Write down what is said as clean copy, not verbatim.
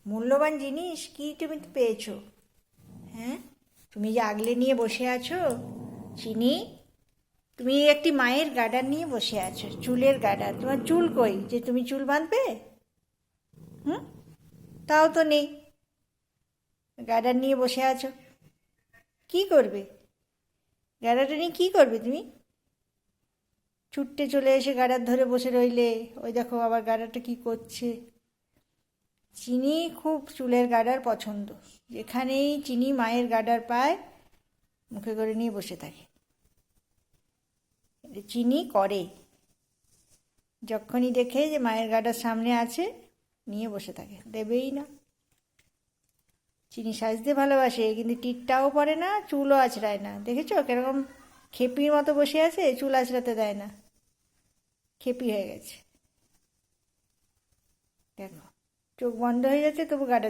মূল্যবান জিনিস কি তুমি পেয়েছো? হ্যাঁ, তুমি যে আগলে নিয়ে বসে আছো চিনি, তুমি একটি মায়ের গার্ডার নিয়ে বসে আছো, চুলের গার্ডার। তোমার চুল কই যে তুমি চুল বাঁধবে? হুম, তাও তো নেই। গার্ডার নিয়ে বসে আছো, কি করবে? গার্ডারটা নিয়ে কী করবে তুমি? ছুট্টে চলে এসে গার্ডার ধরে বসে রইলে। ওই দেখো আবার গার্ডারটা কি করছে। চিনি খুব চুলের গার্ডার পছন্দ। যেখানেই চিনি মায়ের গার্ডার পায় মুখে করে নিয়ে বসে থাকে। এটা চিনি করে, যখনই দেখে যে মায়ের গার্ডার সামনে আছে নিয়ে বসে থাকে, দেবেই না। চিনি সাজতে ভালোবাসে, কিন্তু টিটটাও পরে না, চুলও আঁচড়ায় না। দেখেছো কিরকম খেপির মতো বসে আছে, চুল আঁচড়াতে দেয় না, খেপি হয়ে গেছে। দেখো, চোখ বন্ধ হয়ে যাচ্ছে তবু গার্ডার